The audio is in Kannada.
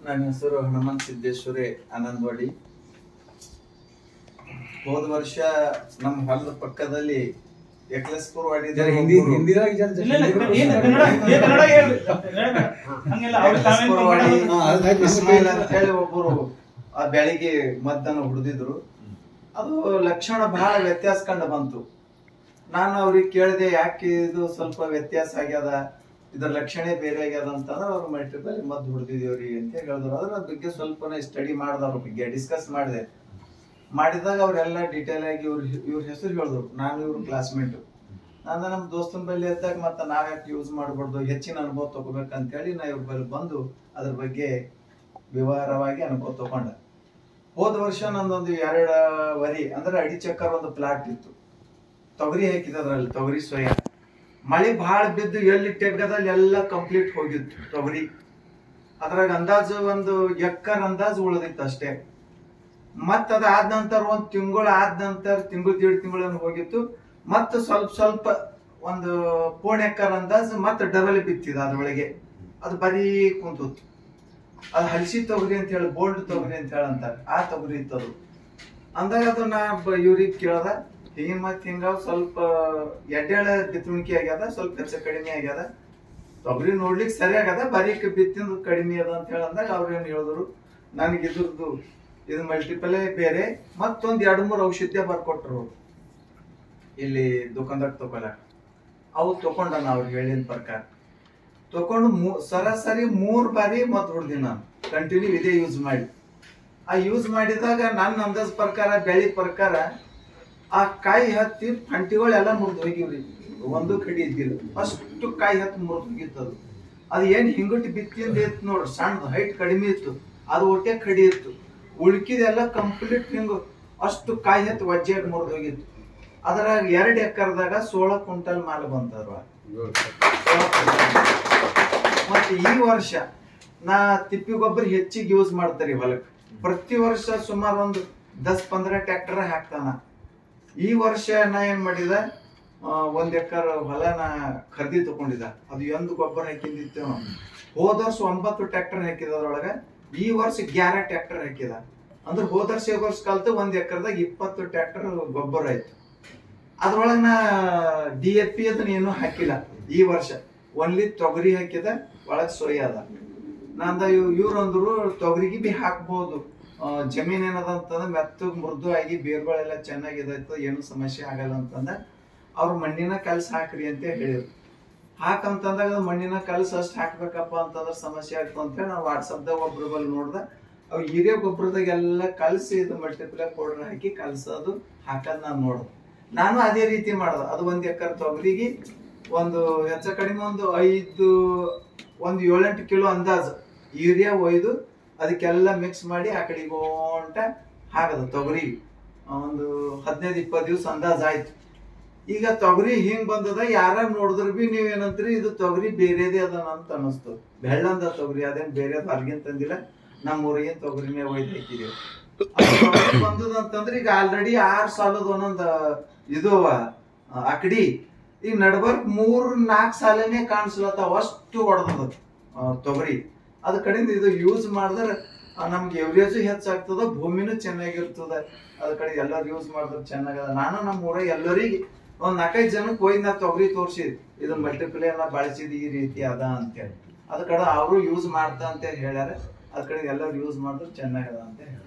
ನನ್ನ ಹೆಸರು ಹನುಮಂತ ಸಿದ್ದೇಶ್ವರಿ ಆನಂದವಾಡಿ. ಹೋದ ವರ್ಷ ನಮ್ಮ ಹೊಲದ ಪಕ್ಕದಲ್ಲಿ ಎಕ್ಲೇಸ್ಪುರ ವಾಡಿ ಇಸ್ಮಾಯಿಲ್ ಅಂತ ಹೇಳಿ ಒಬ್ಬರು ಆ ಬೆಳಿಗ್ಗೆ ಮದ್ದನ್ನು ಹೊಡೆದಿದ್ರು. ಅದು ಲಕ್ಷಣ ಬಹಳ ವ್ಯತ್ಯಾಸ ಕಂಡು ಬಂತು. ನಾನು ಅವ್ರಿಗೆ ಕೇಳಿದೆ, ಯಾಕೆ ಇದು ಸ್ವಲ್ಪ ವ್ಯತ್ಯಾಸ ಆಗ್ಯದ, ಇದರ ಲಕ್ಷಣ ಬೇರೆ ಆಗ್ಯದ ಅಂತಂದ್ರೆ ಅವ್ರು ಮಲ್ಟಿಪಲ್ ಮದ್ದು ಹೊಡೆದಿದೇವ್ರಿ ಅಂತ ಹೇಳಿದ್ರು. ಅದ್ರ ಬಗ್ಗೆ ಸ್ವಲ್ಪ ಸ್ಟಡಿ ಮಾಡ್ದ, ಅವ್ರ ಬಗ್ಗೆ ಡಿಸ್ಕಸ್ ಮಾಡಿದಾಗ ಅವರೆಲ್ಲ ಡೀಟೇಲ್ ಆಗಿ ಇವ್ರ ಹೆಸರು ಹೇಳಿದ್ರು. ನಾನು ಇವ್ರ ಕ್ಲಾಸ್ಮೇಟ್. ನಾನು ನಮ್ಮ ದೋಸ್ತನ ಬಳಿ ಇದ್ದಾಗ ಮತ್ತೆ ನಾವ್ ಯಾಕೆ ಯೂಸ್ ಮಾಡ್ಬಾರ್ದು, ಹೆಚ್ಚಿನ ಅನುಭವ ತಗೋಬೇಕಂತ ಹೇಳಿ ನಾ ಇವ್ರ ಬಳಿ ಬಂದು ಅದ್ರ ಬಗ್ಗೆ ವಿವರವಾಗಿ ಅನುಭವ ತಗೊಂಡೆ. ಹೋದ ವರ್ಷ ನಂದೊಂದು 2 ಅಂದ್ರೆ ಅಡಿ ಚಕ್ಕರ್ ಒಂದು ಪ್ಲಾಟ್ ಇತ್ತು. ತೊಗರಿ ಹಾಕಿದ್ರಲ್ಲಿ ತೊಗರಿ ಸೋಯ ಮಳೆ ಬಹಳ ಬಿದ್ದು ಎಲ್ಲಿ ತೆಗ್ಗದಲ್ಲಿ ಎಲ್ಲ ಕಂಪ್ಲೀಟ್ ಹೋಗಿತ್ತು ತೊಗರಿ. ಅದ್ರಾಗ ಅಂದಾಜು ಒಂದು ಎಕ್ಕರ್ ಅಂದಾಜು ಉಳಿದಿತ್ತು ಅಷ್ಟೇ. ಮತ್ತ ಅದಾದ ನಂತರ ಒಂದ್ ತಿಂಗಳು ಆದ ನಂತರ ತಿಂಗಳು 1.5 ತಿಂಗಳು ಹೋಗಿತ್ತು. ಮತ್ತ ಸ್ವಲ್ಪ ಒಂದು 1 ಎಕ್ಕರ್ ಅಂದಾಜು ಮತ್ತೆ ಡಬಲ್ ಬಿತ್ತಿದ ಅದ್ರೊಳಗೆ. ಅದು ಬರೀ ಕುಂತಿತ್ತು. ಅದು ಹಲಸಿ ತೊಗರಿ ಅಂತ ಹೇಳಿ, ಬೋಲ್ಡ್ ತೊಗರಿ ಅಂತ ಹೇಳಿ ಅಂತಾರೆ, ಆ ತೊಗರಿ ಇತ್ತದು. ಅಂದಾಗ ಅದನ್ನ ಇವ್ರಿಗೆ ಕೇಳ್ದ, ಹಿಂಗ ಸ್ವಲ್ಪ ಎಡ್ಡೆಳ ಬಿತ್ತುಣಿಕೆ ಆಗ್ಯದ, ಸ್ವಲ್ಪ ಹೆಚ್ಚು ಕಡಿಮೆ ಆಗ್ಯದ, ತೊಗರಿ ನೋಡ್ಲಿಕ್ಕೆ ಸರಿ ಆಗ್ಯದ, ಬರೀಕ್ ಬಿತ್ತಿಂದು ಕಡಿಮೆ ಅದ ಅಂತ ಹೇಳಿ ಅಂದಾಗ ಅವ್ರು ಏನ್ ಹೇಳಿದ್ರು, ನನಗೆ ಇದು ಮಲ್ಟಿಪಲ್ ಬೇರೆ ಮತ್ತೊಂದ್ 2-3 ಔಷಧ ಬರ್ಕೊಟ್ರು ಇಲ್ಲಿ ದುಕಾನ್ದಾಗ ತಗೊಳಕ್. ಅವು ತಕೊಂಡ ಅವ್ರಿಗೆ ಹೇಳಿದ ಪ್ರಕಾರ ತಕೊಂಡು ಸರಾಸರಿ 3 ಬಾರಿ ಮತ್ ಹೊಡ್ದಿ ನಾನು ಕಂಟಿನ್ಯೂ ಇದೇ ಯೂಸ್ ಮಾಡಿ. ಆ ಯೂಸ್ ಮಾಡಿದಾಗ ನನ್ನ ಅಂದಾಜ್ ಪ್ರಕಾರ ಬೆಳಿ ಪ್ರಕಾರ ಆ ಕಾಯಿ ಹತ್ತಿ ಫಂಟಿಗಳೆಲ್ಲ ಮುರಿದು ಹೋಗಿವ್ರಿ. ಒಂದು ಕಡಿ ಇದ್ದಿಲ್ಲ, ಅಷ್ಟು ಕಾಯಿ ಹತ್ತಿ ಮುರಿದು ಹೋಗಿತ್ತದು. ಅದು ಏನ್ ಹಿಂಗುಟ್ಟಿ ಬಿತ್ತಿಂದ ಇತ್ತು ನೋಡ್ರಿ, ಸಣ್ಣದು ಹೈಟ್ ಕಡಿಮೆ ಇತ್ತು, ಅದು ಒಟ್ಟೆ ಕಡಿ ಇತ್ತು. ಉಳ್ಕಿದೆಲ್ಲ ಕಂಪ್ಲೀಟ್ ಹಿಂಗು ಅಷ್ಟು ಕಾಯಿ ಹತ್ತಿ ವಜ್ಜೆಯಾಗಿ ಮುರಿದು ಹೋಗಿತ್ತು. ಅದ್ರಾಗ 2 ಎಕರ್ದಾಗ 16 ಕ್ವಿಂಟಲ್ ಮಾಲ್ ಬಂತದ್ರ. ಮತ್ತೆ ಈ ವರ್ಷ ನಾ ತಿಪ್ಪಿ ಗೊಬ್ಬರ ಹೆಚ್ಚಿಗೆ ಯೂಸ್ ಮಾಡ್ತಾರೆ ಹೊಲಕ್ಕೆ. ಪ್ರತಿ ವರ್ಷ ಸುಮಾರು ಒಂದು 10-15 ಟ್ರ್ಯಾಕ್ಟರ್ ಹಾಕ್ತಾನ. ಈ ವರ್ಷ ನಾ ಏನ್ ಮಾಡಿದ, 1 ಎಕರ್ ಹೊಲ ನಾ ಖರೀದಿ ತಗೊಂಡಿದ್ದ. ಅದು ಎಂದು ಗೊಬ್ಬರ ಹಾಕಿದ್ದಿತ್ತು. ಹೋದ ವರ್ಷ 9 ಟ್ರ್ಯಾಕ್ಟರ್ ಹಾಕಿದ ಅದ್ರೊಳಗ. ಈ ವರ್ಷ 11 ಟ್ರ್ಯಾಕ್ಟರ್ ಹಾಕಿದ. ಅಂದ್ರೆ ಹೋದ ವರ್ಷ ಕಲ್ತು 1 ಎಕರ್ದಾಗ 20 ಟ್ರ್ಯಾಕ್ಟರ್ ಗೊಬ್ಬರ ಆಯ್ತು. ಅದ್ರೊಳಗ ನಾ DAP ಅದನ್ನ ಏನು ಹಾಕಿಲ್ಲ. ಈ ವರ್ಷ ಒನ್ಲಿ ತೊಗರಿ ಹಾಕಿದ, ಒಳಗ್ ಸೋಯಾ ಅದ. ನಂದ ಇವ್ರು ಅಂದ್ರು ತೊಗರಿಗೆ ಬಿ ಹಾಕ್ಬಹುದು, ಜಮೀನ್ ಏನದಂತಂದ್ರೆ ಮೆತ್ತು ಮೃದು ಆಗಿ ಬೇರ್ಗಳೆಲ್ಲ ಚೆನ್ನಾಗಿದಾಯ್ತು, ಏನು ಸಮಸ್ಯೆ ಆಗಲ್ಲ ಅಂತಂದ ಅವ್ರು ಮಣ್ಣಿನ ಕಲ್ಸ ಹಾಕ್ರಿ ಅಂತ ಹೇಳಿದ್ರು. ಹಾಕಂತಂದಾಗ ಮಣ್ಣಿನ ಕಲ್ಸ ಅಷ್ಟ್ ಹಾಕ್ಬೇಕಪ್ಪ ಅಂತಂದ್ರೆ ಸಮಸ್ಯೆ ಆಗ್ತು ಅಂತ ಹೇಳಿ ನಾವು ವಾಟ್ಸಪ್ದಾಗ ಒಬ್ರು ಬಲ್ ನೋಡ್ದ. ಅವ್ ಹಿರಿಯ ಗೊಬ್ಬರದಾಗ ಎಲ್ಲ ಕಲ್ಸಿ ಇದು ಮಲ್ಟಿಪ್ಲೈ ಪೌಡರ್ ಹಾಕಿ ಕಲ್ಸೋದು ಹಾಕದ್ ನಾನ್ ನೋಡ್ದೆ. ನಾನು ಅದೇ ರೀತಿ ಮಾಡ್ದೆ. ಅದು 1 ಎಕರ್ ತೊಗರಿಗೆ ಒಂದು ಹೆಚ್ಚ ಕಡಿಮೆ ಒಂದು 7-8 ಕಿಲೋ ಅಂದಾಜು ಯೂರಿಯಾ ಒಯ್ದು ಅದಕ್ಕೆಲ್ಲ ಮಿಕ್ಸ್ ಮಾಡಿ ಆ ಕಡೆ ಗೋಂಟ ಹಾಕದ ತೊಗರಿ. ಒಂದು 15-20 ದಿವಸ ಅಂದಾಜ್ ಆಯ್ತು. ಈಗ ತೊಗರಿ ಹಿಂಗ್ ಬಂದದ, ಯಾರ ನೋಡಿದ್ರ ಬಿ ನೀವ್ ಏನಂತ್ರಿ, ಇದು ತೊಗರಿ ಬೇರೆದೇ ಅದನ ಅಂತ ಅನಿಸ್ತು. ಬೆಳ್ಳಂದ ತೊಗರಿ, ಅದೇನ್ ಬೇರೆ ಹೊರಗಿನ್ ತಂದಿಲ್ಲ, ನಮ್ಮ ಊರಿಗಿನ ತೊಗರಿನೇ ಒಯ್ದು ಹಾಕಿದೀವಿ. ಬಂದದಂತಂದ್ರೆ ಈಗ ಆಲ್ರೆಡಿ 6 ಸಾಲದ ಒಂದೊಂದ್ ಇದು ಅಕಡಿ. ಈಗ ನಡ್ಬರ್ಕ್ 3-4 ಸಾಲನೇ ಕಾಣಿಸ್ಲತ್ತಾವ, ಅಷ್ಟು ಹೊಡೆದ ತೊಗರಿ. ಅದ ಕಡೆಯಿಂದ ಇದು ಯೂಸ್ ಮಾಡಿದ್ರೆ ನಮ್ಗೆ ಎವರೇಜ್ ಹೆಚ್ಚಾಗ್ತದ, ಭೂಮಿನೂ ಚೆನ್ನಾಗಿರ್ತದ. ಅದ ಕಡೆ ಎಲ್ಲರೂ ಯೂಸ್ ಮಾಡಿದ್ರೆ ಚೆನ್ನಾಗದ. ನಾನು ನಮ್ಮ ಊರಾಗ ಎಲ್ಲರಿಗೆ ಒಂದ್ 4-5 ಜನಕ್ಕೆ ಹೋಗಿ ನಾ ತೊಗರಿ ತೋರ್ಸಿದ್, ಇದನ್ನ ಮಲ್ಟಿಪ್ಲೈ ಎಲ್ಲ ಬಳಸಿದ್ ಈ ರೀತಿ ಅದ ಅಂತೇಳಿ. ಅದ ಕಡೆ ಅವರು ಯೂಸ್ ಮಾಡ್ತಾ ಅಂತ ಹೇಳ್ಯಾರ. ಅದ ಕಡೆ ಎಲ್ಲರೂ ಯೂಸ್ ಮಾಡಿದ್ರೆ ಚೆನ್ನಾಗದ ಅಂತ ಹೇಳಿ.